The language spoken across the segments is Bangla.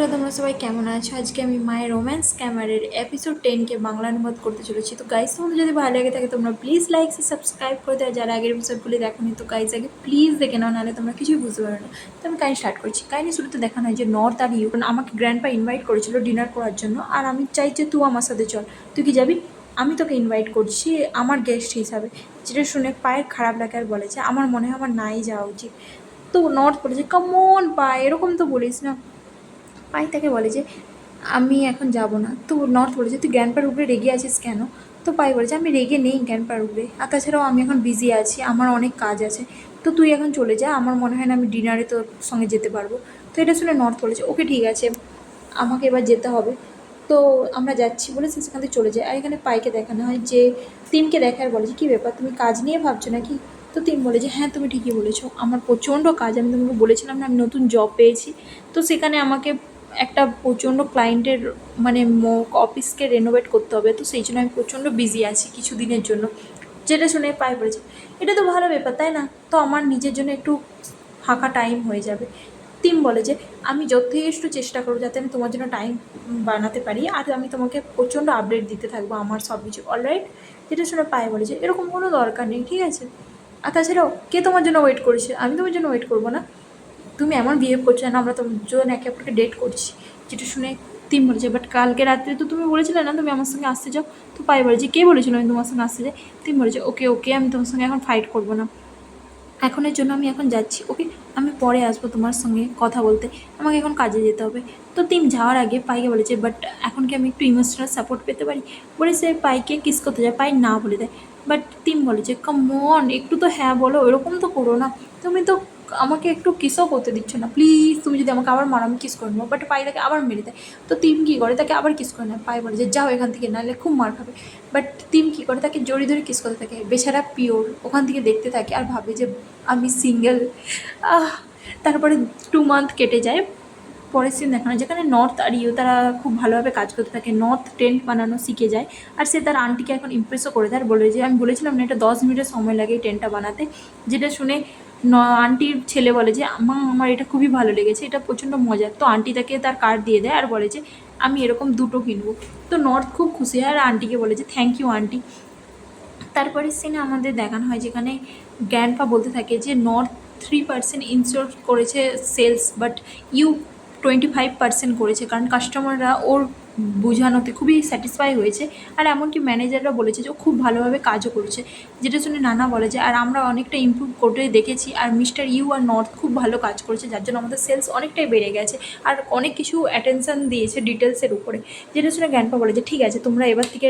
হ্যালো, তোমরা সবাই কেমন আছো? আজকে আমি মাই রোম্যান্স ক্যামেরার এপিসোড 10কে বাংলা অনুবাদ করতে চলেছি। তো গাইস, তোমাদের যদি ভালো লাগে থাকে তোমরা প্লিজ লাইক সাবস্ক্রাইব করে দেয়। যারা আগের এপিসোডগুলি দেখোনি তো গাইস আগে প্লিজ দেখে নাও, নাহলে তোমরা কিছুই বুঝতে পারো না। তো আমি কাহিনী স্টার্ট করছি। কাহিনী শুরুতে দেখানো হয় যে নর্থ আর ইউ আমাকে গ্র্যান্ডপা ইনভাইট করেছিল ডিনার করার জন্য, আর আমি চাই যে তুই আমার সাথে চল। তুই কি যাবি? আমি তোকে ইনভাইট করছি আমার গেস্ট হিসাবে। যেটা শুনে পায়ের খারাপ লাগে আর বলেছে আমার মনে হয় আমার নাই যাওয়া উচিত। তো নর্থ বলেছে কামন পায়ে, এরকম তো বলিস না। পাই তাকে বলে যে আমি এখন যাব না। তো নর্থ বলেছে তুই গ্র্যান্ডপার উপরে রেগে আছিস কেন? তো পাই বলেছে আমি রেগে নেই গ্র্যান্ডপার উপরে, আর তাছাড়াও আমি এখন বিজি আছি, আমার অনেক কাজ আছে। তো তুই এখন চলে যা, আমার মনে হয় না আমি ডিনারে তোর সঙ্গে যেতে পারবো। তো এটা শুনে নর্থ বলেছে ওকে ঠিক আছে, আমাকে এবার যেতে হবে। তো আমরা যাচ্ছি বলে সে সেখান থেকে চলে যায়। আর এখানে পাইকে দেখানো হয় যে তিমকে দেখে আর বলে যে কী ব্যাপার, তুমি কাজ নিয়ে ভাবছো নাকি? তো তিম বলে যে হ্যাঁ তুমি ঠিকই বলেছো, আমার প্রচণ্ড কাজ। আমি তোমাকে বলেছিলাম না আমি নতুন জব পেয়েছি, তো সেখানে আমাকে একটা প্রচণ্ড ক্লায়েন্টের মানে অফিসকে রেনোভেট করতে হবে, তো সেই জন্য আমি প্রচণ্ড বিজি আছি কিছু দিনের জন্য। যেটা শুনে পাই বলেছে এটা তো ভালো ব্যাপার তাই না, তো আমার নিজের জন্য একটু ফাঁকা টাইম হয়ে যাবে। তিম বলে যে আমি যথেষ্ট চেষ্টা করবো যাতে আমি তোমার জন্য টাইম বানাতে পারি, আর আমি তোমাকে প্রচণ্ড আপডেট দিতে থাকবো আমার সব কিছু অলরাইট। যেটা শুনে পায়ে বলে যে এরকম কোনো দরকার নেই, ঠিক আছে। আর তাছাড়াও কে তোমার জন্য ওয়েট করেছে? আমি তোমার জন্য ওয়েট করবো না। তুমি এমন বিহেভ করছো না আমরা দুজন একে অপরকে ডেট করছি। যেটা শুনে তিন বলেছে বাট কালকে রাত্রে তো তুমি বলেছিলে না তুমি আমার সঙ্গে আসতে যাও। তো পাই বলেছে কে বলেছিল আমি তোমার সঙ্গে আসতে যাই? তিন বলেছে ওকে ওকে আমি তোমার সঙ্গে এখন ফাইট করবো না, এখনের জন্য আমি এখন যাচ্ছি, ওকে আমি পরে আসবো তোমার সঙ্গে কথা বলতে, আমাকে এখন কাজে যেতে হবে। তো তিন যাওয়ার আগে পাইকে বলেছে বাট এখন কি আমি একটু ইমোশনাল সাপোর্ট পেতে পারি? বলে সে পাইকে কিস করতে যায়, পাই না বলে দেয়। বাট তিন বলেছে কামন একটু তো হ্যাঁ বলো, এরকম তো করো না। তুমি তো আমাকে একটু কিসও করতে দিচ্ছ না, প্লিজ তুমি যদি আমাকে আবার মারো আমি কিস করে নেবো। বাট পাই তাকে আবার মেরে দেয়। তো তিম কী করে তাকে আবার কিস করে নেয়। পাই বলে যে যাও এখান থেকে, নাহলে খুব মার খাবে। বাট তিম কী করে তাকে জড়ি ধরে কিস করতে থাকে। বেচারা পিওর ওখান থেকে দেখতে থাকে আর ভাবে যে আমি সিঙ্গেল। তারপরে 2 মান্থ কেটে যায়। পরের সিন দেখানো যেখানে নর্থ আর ইউ তারা খুব ভালোভাবে কাজ করতে থাকে। নর্থ টেন্ট বানানো শিখে যায়, আর সে তার আন্টিকে এখন ইমপ্রেসও করে দেয় আর বলে যে আমি বলেছিলাম না এটা 10 মিনিটের সময় লাগে এই টেন্টটা বানাতে। যেটা শুনে আন্টির ছেলে বলে যে মা আমার এটা খুবই ভালো লেগেছে, এটা প্রচণ্ড মজার। তো আন্টি তাকে তার কার্ড দিয়ে দেয় আর বলে যে আমি এরকম 2টো কিনবো। তো নর্থ খুব খুশি হয় আর আন্টিকে বলে যে থ্যাংক ইউ আন্টি। তারপরের সিনে আমাদের দেখানো হয় যেখানে গ্র্যান্ডপা বলতে থাকে যে নর্থ 3% ইনশিওর করেছে সেলস, বাট ইউ 25% করেছে, কারণ কাস্টমাররা ওর বোঝানোতে খুবই স্যাটিসফাই হয়েছে। আর এমনকি ম্যানেজাররা বলেছে যে ও খুব ভালোভাবে কাজও করেছে। যেটা শুনে নানা বলে যে আর আমরা অনেকটা ইমপ্রুভ করে দেখেছি, আর মিস্টার ইউ আর নর্থ খুব ভালো কাজ করেছে যার জন্য আমাদের সেলস অনেকটাই বেড়ে গেছে, আর অনেক কিছু অ্যাটেনশন দিয়েছে ডিটেলসের উপরে। যেটা শুনে গ্র্যান্ডপা বলে যে ঠিক আছে তোমরা এবার থেকে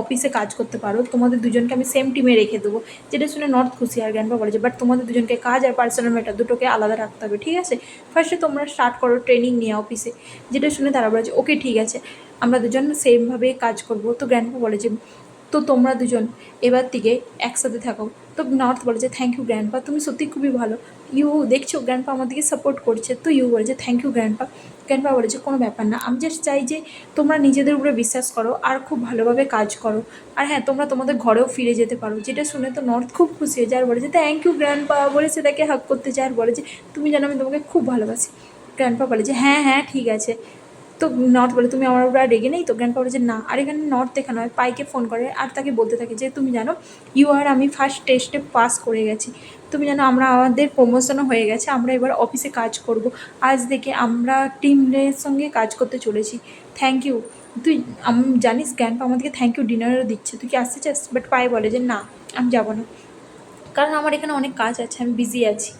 অফিসে কাজ করতে পারো, তোমাদের দুজনকে আমি সেম টিমে রেখে দেবো। যেটা শুনে নর্থ খুশি, আর গ্র্যান্ডপা বলে যে বাট তোমাদের দুজনকে কাজ আর পার্সোনাল ম্যাটার দুটোকে আলাদা রাখতে হবে, ঠিক আছে। ফার্স্টে তোমরা স্টার্ট করো ট্রেনিং নিয়ে অফিসে। যেটা শুনে তারা বলে যে ওকে ঠিক আছে আমরা দুজন সেমভাবে কাজ করবো। তো গ্র্যান্ডপা বলে যে তো তোমরা দুজন এবার থেকে একসাথে থাকো। তো নর্থ বলে যে থ্যাংক ইউ গ্র্যান্ডপা, তুমি সত্যি খুবই ভালো। ইউ দেখছো গ্র্যান্ডপা আমাদেরকে সাপোর্ট করছে। তো ইউ বলে যে থ্যাংক ইউ গ্র্যান্ডপা। গ্র্যান্ডপা বলে যে কোনো ব্যাপার না, আমি জাস্ট চাই যে তোমরা নিজেদের উপরে বিশ্বাস করো আর খুব ভালোভাবে কাজ করো, আর হ্যাঁ তোমরা তোমাদের ঘরেও ফিরে যেতে পারো। যেটা শুনে তো নর্থ খুব খুশি হয়ে যায় আর বলে যে থ্যাংক ইউ গ্র্যান্ডপা, বলে সে তাকে হাগ করতে চায় আর বলে যে তুমি জানো আমি তোমাকে খুব ভালোবাসি। গ্র্যান্ডপা বলে যে হ্যাঁ হ্যাঁ ঠিক আছে। তো নর্থ বলে তুমি আমার উপরে আর রেগে নেই তো? গ্র্যান্ডপা বলে যে না। আর এখানে নর্থ দেখানো হয় পাইকে ফোন করে আর তাকে বলতে থাকে যে তুমি জানো ইউ আর আমি ফার্স্ট টেস্টে পাস করে গেছি, তুমি জানো আমরা আমাদের প্রমোশনও হয়ে গেছে, আমরা এবার অফিসে কাজ করব, আজ থেকে আমরা টিমের সঙ্গে কাজ করতে চলেছি। Thank you. তুই জানিস গ্র্যান্ডপা আমাদেরকে থ্যাংক ইউ ডিনারও দিচ্ছে, তুই কি আসতে চাস? বাট পাই বলে যে না আমি যাবো না, কারণ আমার এখানে অনেক কাজ আছে, আমি বিজি আছি।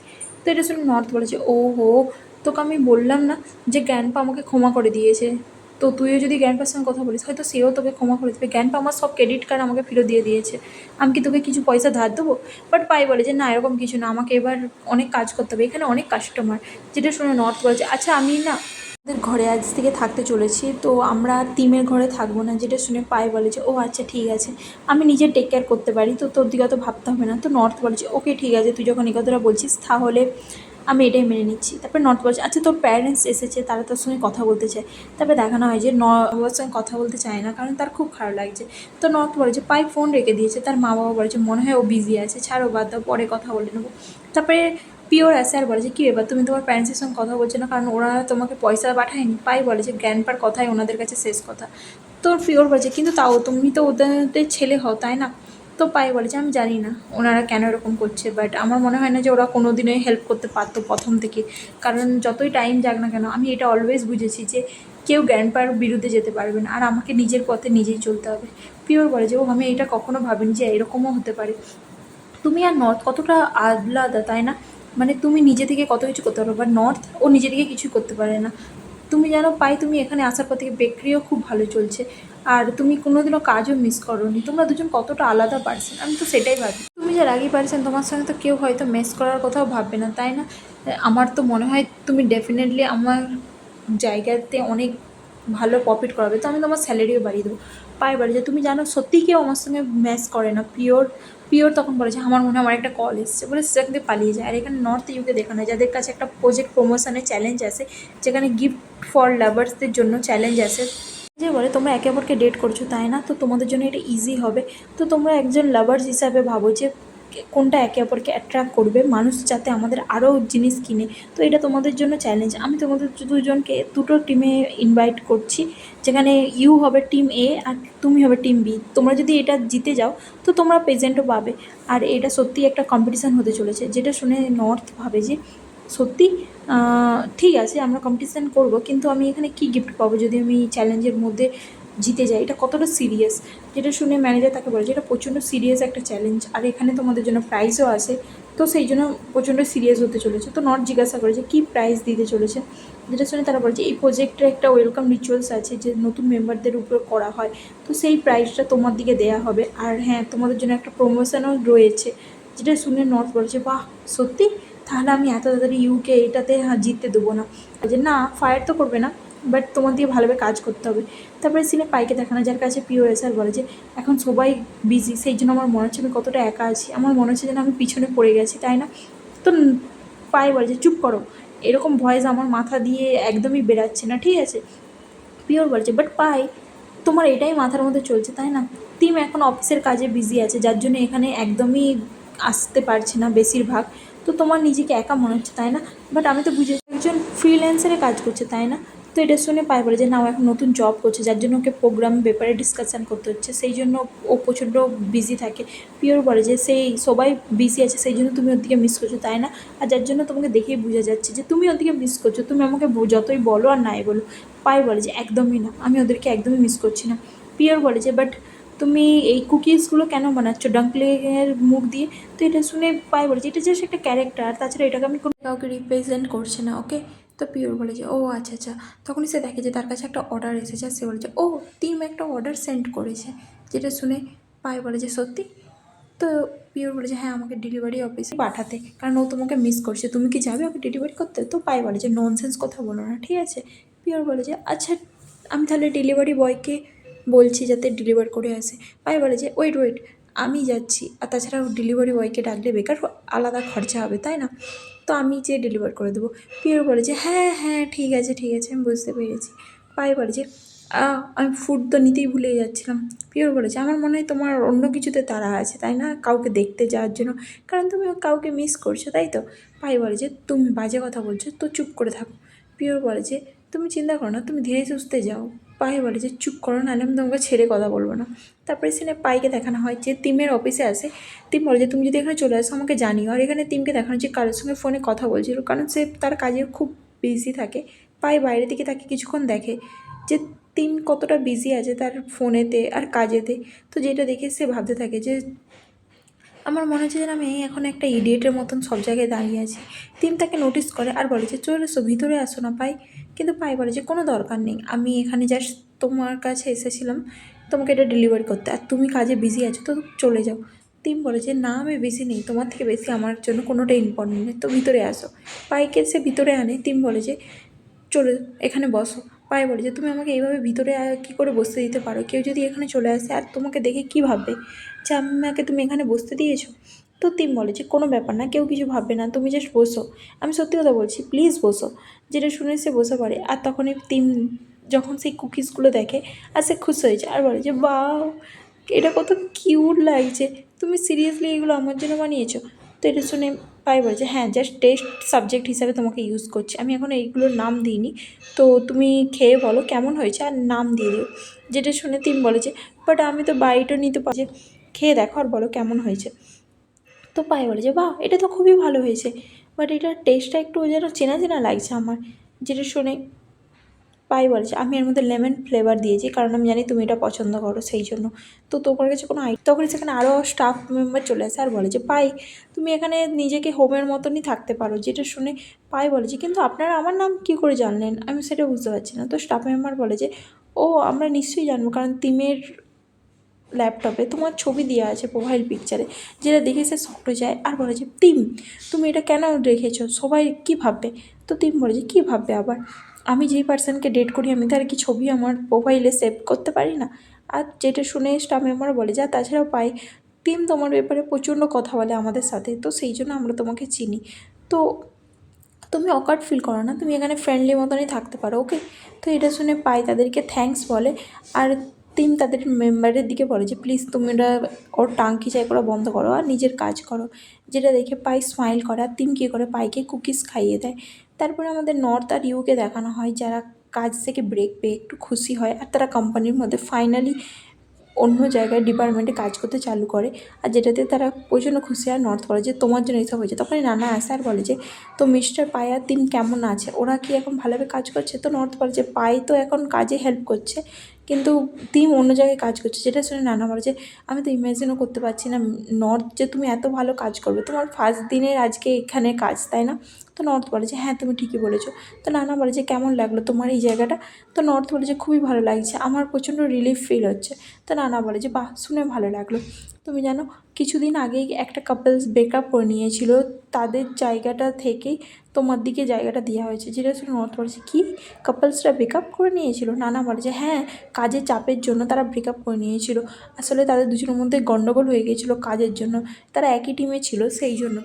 তো এটা শুনে নর্থ বলেছে ও হো, তোকে আমি বললাম না যে গ্র্যান্ডপা আমাকে ক্ষমা করে দিয়েছে, তো তুইও যদি গ্র্যান্ডপার সঙ্গে কথা বলিস হয়তো সেও তোকে ক্ষমা করে দেবে। গ্র্যান্ডপা আমার সব ক্রেডিট কার্ড আমাকে ফেরত দিয়ে দিয়েছে, আমি কি তোকে কিছু পয়সা ধার দেবো? বাট পাই বলে যে না এরকম কিছু না, আমাকে এবার অনেক কাজ করতে হবে, এখানে অনেক কাস্টমার। যেটা শুনে নর্থ বলেছে আচ্ছা আমি না আমাদের ঘরে আজ থেকে থাকতে চলেছি, তো আমরা টিমের ঘরে থাকবো না। যেটা শুনে পাই বলে যে ও আচ্ছা ঠিক আছে, আমি নিজে টেক কেয়ার করতে পারি, তো তোর দিকে অত ভাবতে হবে না। তো নর্থ বলেছে ওকে ঠিক আছে, তুই যখন এই কথাটা বলছিস তাহলে আমি এটাই মেনে নিচ্ছি। তারপরে নর্থ বলছে আচ্ছা তোর প্যারেন্টস এসেছে, তারা তোর সঙ্গে কথা বলতে চায়। তারপরে দেখানো হয় যে বাবার সঙ্গে কথা বলতে চায় না, কারণ তার খুব খারাপ লাগছে। তো নর্থ বলে যে পাই ফোন রেখে দিয়েছে, তার মা বাবা বলেছে মনে হয় ও বিজি আছে, ছাড়ো বাদ দাও পরে কথা বলে নেবো। তারপরে পিওর আসে আর বলে যে কী ব্যাপার তুমি তোমার প্যারেন্টসের সঙ্গে কথা বলছো না, কারণ ওরা তোমাকে পয়সা পাঠায়নি। পাই বলে যে গ্র্যান্ডপার কথাই ওনাদের কাছে শেষ কথা। তো পিওর বলছে কিন্তু তাও তুমি তো ওদের ছেলে হও তাই না? তো পাই বলে যে আমি জানি না ওনারা কেন এরকম করছে, বাট আমার মনে হয় না যে ওরা কোনো দিনই হেল্প করতে পারতো প্রথম থেকে। কারণ যতই টাইম যাক না কেন আমি এটা অলওয়েজ বুঝেছি যে কেউ গ্র্যান্ডপার বিরুদ্ধে যেতে পারবে না, আর আমাকে নিজের পথে নিজেই চলতে হবে। পিওর বলে যে ও আমি এটা কখনো ভাবিনি যে এরকমও হতে পারে। তুমি আর নর্থ কতটা আলাদা তাই না? মানে তুমি নিজে থেকে কত কিছু করতে পারো, বাট নর্থ ও নিজে থেকে কিছুই করতে পারে না। তুমি জানো পাই তুমি এখানে আসার পর থেকে বেকারিও খুব ভালো চলছে, আর তুমি কোনোদিনও কাজও মিস করোনি। তোমরা দুজন কতটা আলাদা পারসন, আমি তো সেটাই ভাবি। তুমি যে রাগি পারসন তোমার সঙ্গে তো কেউ হয়তো মেস করার কথাও ভাববে না তাই না? আমার তো মনে হয় তুমি ডেফিনেটলি আমার জায়গাতে অনেক ভালো প্রফিট করাবে, তো আমি তোমার স্যালারিও বাড়িয়ে দেবো। পাই বলে যে তুমি জানো সত্যি কেউ আমার সঙ্গে ম্যাচ করে না। পিওর পিওর তখন বলেছে আমার মনে হয় আমার একটা কল এসছে বলে সেখান থেকে পালিয়ে যায়। আর এখানে নর্থ ইউকে দেখানো হয় যাদের কাছে একটা প্রজেক্ট প্রমোশনের চ্যালেঞ্জ আসে, যেখানে গিফট ফর লাভার্সদের জন্য চ্যালেঞ্জ আসে, যে বলে তোমরা একে অপরকে ডেট করছো তাই না, তো তোমাদের জন্য এটা ইজি হবে। তো তোমরা একজন লাভার্স হিসাবে ভাবো যে কোনটা একে অপরকে অ্যাট্রাক্ট করবে, মানুষ যাতে আমাদের আরও জিনিস কিনে। তো এটা তোমাদের জন্য চ্যালেঞ্জ। আমি তোমাদের দুজনকে দুটো টিমে ইনভাইট করছি, যেখানে ইউ হবে টিম এ আর তুমি হবে টিম বি। তোমরা যদি এটা জিতে যাও তো তোমরা প্রেজেন্টও পাবে। আর এটা সত্যি একটা কম্পিটিশান হতে চলেছে, যেটা শুনে নর্থ ভাবে যে সত্যি ঠিক আছে আমরা কম্পিটিশান করব, কিন্তু আমি এখানে কী গিফট পাবো যদি আমি চ্যালেঞ্জের মধ্যে জিতে যাই, এটা কতটা সিরিয়াস। যেটা শুনে ম্যানেজার তাকে বলে যে এটা প্রচণ্ড সিরিয়াস একটা চ্যালেঞ্জ, আর এখানে তোমাদের জন্য প্রাইজও আসে। তো সেই জন্য প্রচণ্ড সিরিয়াস হতে চলেছে। তো নর্থ জিজ্ঞাসা করে যে কী প্রাইজ দিতে চলেছে, যেটা শুনে তারা বলে যে এই প্রজেক্টের একটা ওয়েলকাম রিচুয়ালস আছে যে নতুন মেম্বারদের উপর করা হয়, তো সেই প্রাইজটা তোমার দিকে দেয়া হবে। আর হ্যাঁ তোমাদের জন্য একটা প্রমোশনও রয়েছে। যেটা শুনে নর্থ বলছে বাহ সত্যি, তাহলে আমি এত তাড়াতাড়ি ইউকে এটাতে জিততে দেবো না। যে না ফায়ার তো করবে না, বাট তোমার দিয়ে ভালোভাবে কাজ করতে হবে। তারপরে সিনে পাইকে দেখানো যার কাছে পিওএসআর বলে যে এখন সবাই বিজি, সেই জন্য আমার মনে হচ্ছে আমি কতটা একা আছি, আমার মনে হচ্ছে যেন আমি পিছনে পড়ে গেছি তাই না? তো পাই বলে যে চুপ করো, এরকম ভয়েস আমার মাথা দিয়ে একদমই বেরাচ্ছে না, ঠিক আছে? পিওর বলছে বাট পাই তোমার এটাই মাথার মধ্যে চলছে তাই না? টিম এখন অফিসের কাজে বিজি আছে, যার জন্য এখানে একদমই আসতে পারছে না বেশিরভাগ। তো তোমার নিজেকে একা মনে হচ্ছে তাই না? বাট আমি তো বুঝেছি একজন ফ্রিল্যান্সারে কাজ করছে তাই না? তো এটা শুনে পাই বলে যে না ও এখন নতুন জব করছে, যার জন্য ওকে প্রোগ্রাম ব্যাপারে ডিসকাশান করতে হচ্ছে, সেই জন্য ও প্রচণ্ড বিজি থাকে। পিওর বলে যে সেই সবাই বিজি আছে সেই জন্য তুমি ওর দিকে মিস করছো তাই না? আর যার জন্য তোমাকে দেখেই বোঝা যাচ্ছে যে তুমি ওর দিকে মিস করছো, তুমি আমাকে যতই বলো আর নাই বলো। পাই বলে যে একদমই না, আমি ওদেরকে একদমই মিস করছি না। পিওর বলে যে বাট তুমি এই কুকিজগুলো কেন বানাচ্ছো ডাঙ্কলিংয়ের মুখ দিয়ে? তো এটা শুনে পাই বলে যে এটা জাস্ট একটা ক্যারেক্টার, তাছাড়া এটাকে আমি কোনো কাউকে রিপ্রেজেন্ট করছি না, ওকে? তো পিওর বলে যে ও আচ্ছা আচ্ছা। তখনই সে দেখে যে তার কাছে একটা অর্ডার এসেছে, আর সে বলে যে ও টিম একটা অর্ডার সেন্ড করেছে। যেটা শুনে পাই বলে যে সত্যি? তো পিওর বলে যে হ্যাঁ আমাকে ডেলিভারি অফিসে পাঠাতে, কারণ ও তোমাকে মিস করছে, তুমি কি যাবে ওকে ডেলিভারি করতে? তো পাই বলে যে ননসেন্স কথা বলো না, ঠিক আছে? পিওর বলে যে আচ্ছা আমি তাহলে ডেলিভারি বয়কে বলছি যাতে ডেলিভার করে আসে। পাই বলে যে ওয়েট ওয়েট, আমি যাচ্ছি, আর তাছাড়াও ডেলিভারি বয়কে ডাকলে বেকার আলাদা খরচা হবে তাই না? তো আমি যেয়ে ডেলিভার করে দেবো। পিওর বলে যে হ্যাঁ হ্যাঁ ঠিক আছে আমি বুঝতে পেরেছি। পাই বলে যে আমি ফুড তো নিতেই ভুলে যাচ্ছিলাম। পিওর বলেছে আমার মনে হয় তোমার অন্য কিছুতে তাড়া আছে তাই না, কাউকে দেখতে যাওয়ার জন্য, কারণ তুমি কাউকে মিস করছো তাই তো? পাই বলে যে তুমি বাজে কথা বলছো, তো চুপ করে থাকো। পিওর বলে যে তুমি চিন্তা করো না, তুমি ধীরে সুস্থে যাও। পাই বলে যে চুপ করো, নাহলে আমি তোমাকে ছেড়ে কথা বলবো না। তারপরে সেখানে পাইকে দেখানো হয় যে তিমের অফিসে আসে। তিম বলে যে তুমি যদি এখানে চলে আসো আমাকে জানিও। আর এখানে তিমকে দেখানো যে কারোর সঙ্গে ফোনে কথা বলছিল, কারণ সে তার কাজে খুব বিজি থাকে। পাই বাইরে থেকে তাকে কিছুক্ষণ দেখে যে তিন কতটা বিজি আছে তার ফোনেতে আর কাজেতে। তো যেটা দেখে সে ভাবতে থাকে যে আমার মনে হচ্ছে যেন আমি এখন একটা ইডিয়েটের মতন সব জায়গায় দাঁড়িয়ে আছি। তিন তাকে নোটিস করে আর বলে যে চলে এসো ভিতরে আসো না পাই। কিন্তু পাই বলে যে কোনো দরকার নেই, আমি এখানে জাস্ট তোমার কাছে এসেছিলাম তোমাকে এটা ডেলিভারি করতে, আর তুমি কাজে বিজি আছো তো চলে যাও। তিম বলে যে না আমি বিজি নেই, তোমার থেকে বেশি আমার জন্য কোনোটাই ইম্পর্টেন্ট নেই, তো ভিতরে আসো। পাইকে সে ভিতরে আনে। তিম বলে যে চলে এখানে বসো। পায়ে বলে যে তুমি আমাকে এইভাবে ভিতরে কী করে বসতে দিতে পারো? কেউ যদি এখানে চলে আসে আর তোমাকে দেখে কী ভাববে যে আমাকে তুমি এখানে বসতে দিয়েছো? তো তিম বলে যে কোনো ব্যাপার না, কেউ কিছু ভাববে না, তুমি জাস্ট বসো, আমি সত্যি কথা বলছি, প্লিজ বসো। যেটা শুনে সে বসে পড়ে। আর তখনই তিম যখন সেই কুকিজগুলো দেখে আর সে খুশি হয়েছে আর বলে যে বাহ এটা কত কিউট লাগছে, তুমি সিরিয়াসলি এগুলো আমার জন্য বানিয়েছো? তো এটা শুনে পাই বলছে হ্যাঁ জাস্ট টেস্ট সাবজেক্ট হিসাবে তোমাকে ইউজ করছি, আমি এখন এইগুলোর নাম দিইনি, তো তুমি খেয়ে বলো কেমন হয়েছে আর নাম দিয়ে দিও। যেটা শুনে তিন বলে যে বাট আমি তো বাইটও নিতে পারি, যে খেয়ে দেখো আর বলো কেমন হয়েছে। তো পায়ে বলে যে বাহ এটা তো খুবই ভালো হয়েছে, বাট এটার টেস্টটা একটু যেন চেনা চেনা লাগছে আমার। যেটা শুনে পাই বলছে আমি এর মধ্যে লেমন ফ্লেভার দিয়েছি কারণ আমি জানি তুমি এটা পছন্দ করো সেই জন্য। তো তোমার কাছে কোনো তখন সেখানে আরও স্টাফ মেম্বার চলে আসে আর বলে যে পাই তুমি এখানে নিজেকে হোমের মতনই থাকতে পারো। যেটা শুনে পাই বলে যে কিন্তু আপনারা আমার নাম কী করে জানলেন, আমি সেটা বুঝতে পারছি না। তো স্টাফ মেম্বার বলে যে ও আমরা নিশ্চয়ই জানবো, কারণ তিমের ল্যাপটপে তোমার ছবি দেওয়া আছে প্রোফাইল পিকচারে, যেটা দেখে সে শক্ট হয়ে যায় আর বলে যে তিম তুমি এটা কেন রেখেছো, সবাই কী ভাববে। তো তিম বলে যে কী ভাববে আবার, আমি যেই পার্সনকে ডেট করি আমি তার কি ছবি আমার প্রোফাইলে সেভ করতে পারি না। আর যেটা শুনে স্টাফ মেম্বার বলে যা তাছাড়াও পাই তিম তোমার ব্যাপারে প্রচণ্ড কথা বলে আমাদের সাথে, তো সেই জন্য আমরা তোমাকে চিনি, তো তুমি অকার্ড ফিল করো না, তুমি এখানে ফ্রেন্ডলি মতনই থাকতে পারো ওকে। তো এটা শুনে পাই তাদেরকে থ্যাঙ্কস বলে, আর তিন তাদের মেম্বারের দিকে বলে যে প্লিজ তোমরা ওর টাঙ্কি চাই করা বন্ধ করো আর নিজের কাজ করো। যেটা দেখে পাই স্মাইল করে আর তিন কী করে পাইকে কুকিজ খাইয়ে দেয়। তারপরে আমাদের নর্থ আর ইউকে দেখানো হয় যারা কাজ থেকে ব্রেক পেয়ে একটু খুশি হয় আর তারা কোম্পানির মধ্যে ফাইনালি অন্য জায়গায় ডিপার্টমেন্টে কাজ করতে চালু করে, আর যেটাতে তারা প্রচণ্ড খুশি। আর নর্থ বলে যে তোমার জন্য এইসব হয়েছে। তখনই নানা আসে আর বলে যে তো মিস্টার পাই আর তিন কেমন আছে, ওরা কি এখন ভালোভাবে কাজ করছে। তো নর্থ বলে যে পাই তো এখন কাজে হেল্প করছে কিন্তু তিম অন্য জায়গায় কাজ করছে। যেটা শুনে নানা বলে যে আমি তো ইমাজিনও করতে পারছি না নর্থ যে তুমি এত ভালো কাজ করবে, তোমার ফার্স্ট দিনের আজকে এখানে কাজ তাই না। তো নর্থ বলে যে হ্যাঁ তুমি ঠিকই বলেছো। তো নানা বলে যে কেমন লাগলো তোমার এই জায়গাটা। তো নর্থ বলে যে খুবই ভালো লাগছে, আমার প্রচণ্ড রিলিফ ফিল হচ্ছে। তো নানা বলে যে বাহ শুনে ভালো লাগলো। তুমি জানো কিছুদিন আগেই একটা কাপলস ব্রেকআপ করে নিয়েছিল, তাদের জায়গাটা থেকেই তোমার দিকে জায়গাটা দেওয়া হয়েছে। যেটা শুনে নর্থ বলেছে কি কাপলসরা ব্রেকআপ করে নিয়েছিল। নানা বলে যে হ্যাঁ কাজের চাপের জন্য তারা ব্রেকআপ করে নিয়েছিল, আসলে তাদের দুজনের মধ্যে গণ্ডগোল হয়ে গিয়েছিলো কাজের জন্য, তারা একই টিমে ছিল সেই জন্য।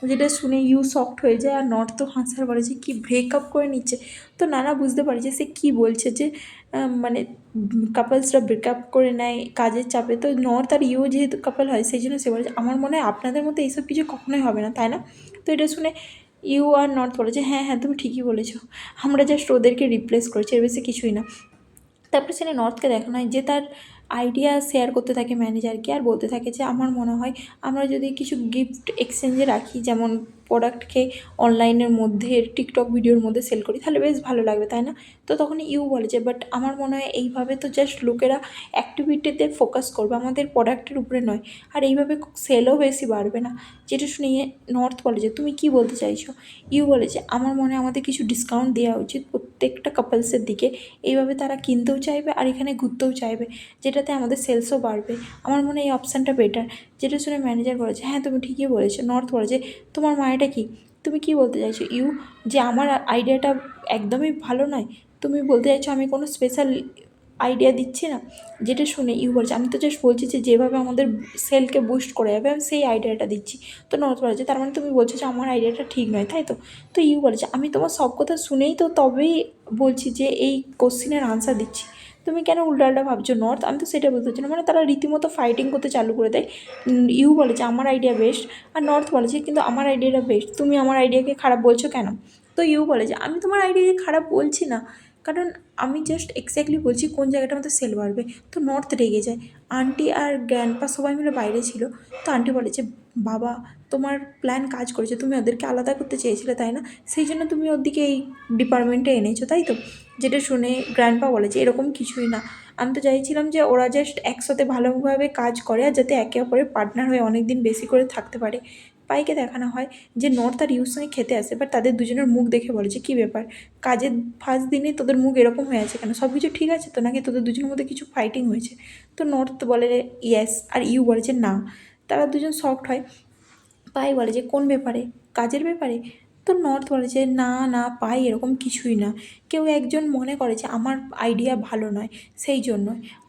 যেটা শুনে ইউ শকড হয়ে যায় আর নর্থ তো হাসার বলে যে কি ব্রেকআপ করে নিচ্ছে। তো নানা বুঝতে পারে যে সে কী বলছে, যে মানে কাপলসরা ব্রেকআপ করে নেয় কাজের চাপে। তো নর্থ আর ইউ যেহেতু কাপল হয় সেই জন্য সে বলে যে আমার মনে হয় আপনাদের মধ্যে এইসব কিছু কখনোই হবে না তাই না। তো এটা শুনে ইউ আর নর্থ বলে যে হ্যাঁ হ্যাঁ তুমি ঠিকই বলেছো, আমরা জাস্ট ওদেরকে রিপ্লেস করেছি, এর বেশি কিছুই না। তারপরে সেখানে নর্থকে দেখানো হয় যে তার আইডিয়া শেয়ার করতে থাকে ম্যানেজারকে আর বলতে থাকে যে আমার মনে হয় আমরা যদি কিছু গিফট এক্সচেঞ্জে রাখি, যেমন প্রোডাক্টকে অনলাইনের মধ্যে টিকটক ভিডিওর মধ্যে সেল করি তাহলে বেশ ভালো লাগবে তাই না। তো তখন ইউ বলে যে বাট আমার মনে হয় এইভাবে তো জাস্ট লোকেরা অ্যাক্টিভিটিতে ফোকাস করবে, আমাদের প্রোডাক্টের উপরে নয়, আর এইভাবে সেলও বেশি বাড়বে না। যেটা শুনে নর্থ বলে যে তুমি কি বলতে চাইছো। ইউ বলে যে আমার মনে হয় আমাদের কিছু ডিসকাউন্ট দেওয়া উচিত প্রত্যেকটা কাপলসের দিকে, এইভাবে তারা কিনতেও চাইবে আর এখানে ঘুরতেও চাইবে, যেটাতে আমাদের সেলসও বাড়বে। আমার মনে হয় এই অপশানটা বেটার। যেটা শুনে ম্যানেজার বলেছে হ্যাঁ তুমি ঠিকই বলেছো। নর্থ বলে যে তোমার মানেটা কি, তুমি কি বলতে চাইছো ইউ, যে আমার আইডিয়াটা একদমই ভালো নয়, তুমি বলতে চাইছো আমি কোনো স্পেশাল আইডিয়া দিচ্ছি না। যেটা শুনে ইউ বলছে আমি তো জাস্ট বলছি যে যেভাবে আমাদের সেলকে বুস্ট করা যাবে আমি সেই আইডিয়াটা দিচ্ছি। তো নর্থ বলেছে তার মানে তুমি বলছো যে আমার আইডিয়াটা ঠিক নয় তাই তো। তো ইউ বলেছে আমি তোমার সব কথা শুনেই তো তবেই বলছি যে এই কোশ্চিনের আনসার দিচ্ছি, তুমি কেন উল্টাপাল্টা ভাবছো নর্থ, আমি তো সেটা বুঝতে পারছি না। মানে তারা রীতিমতো ফাইটিং করতে চালু করে দেয়। ইউ বলে যে আমার আইডিয়া বেস্ট, আর নর্থ বলে যে কিন্তু আমার আইডিয়াটা বেস্ট, তুমি আমার আইডিয়াকে খারাপ বলছো কেন। তো ইউ বলে যে আমি তোমার আইডিয়াকে খারাপ বলছি না, কারণ আমি জাস্ট এক্স্যাক্টলি বলছি কোন জায়গাটা আমাদের সেল বাড়বে। তো নর্থ রেগে যায়। আন্টি আর গ্র্যান্ডপা সবাই মিলে বাইরে ছিল। তো আন্টি বলে যে বাবা তোমার প্ল্যান কাজ করেছে, তুমি ওদেরকে আলাদা করতে চেয়েছিলে তাই না, সেই জন্য তুমি ওর দিকে এই ডিপার্টমেন্টে এনেছো তাই তো। যেটা শুনে গ্র্যান্ডপা বলে যে এরকম কিছুই না, আমি তো চাইছিলাম যে ওরা জাস্ট একসাথে ভালোভাবে কাজ করে আর যাতে একে অপরের পার্টনার হয়ে অনেক দিন বেশি করে থাকতে পারে। পাইকে দেখানো হয় যে নর্থ আর ইউর সঙ্গে খেতে আসে, বাট তাদের দুজনের মুখ দেখে বলে যে কী ব্যাপার, কাজের ফার্স্ট দিনে তোদের মুখ এরকম হয়ে আছে কেন, সব কিছু ঠিক আছে তো, নাকি তোদের দুজনের মধ্যে কিছু ফাইটিং হয়েছে। তো নর্থ বলে ইয়েস আর ইউ বলে যে না। তারা দুজন শকড হয়। পাই বলে যে কোন ব্যাপারে, কাজের ব্যাপারে। তো নর্থ বলে যে না না পাই এরকম কিছুই না, কেউ একজন মনে করে যে আমার আইডিয়া ভালো নয় সেই জন্য,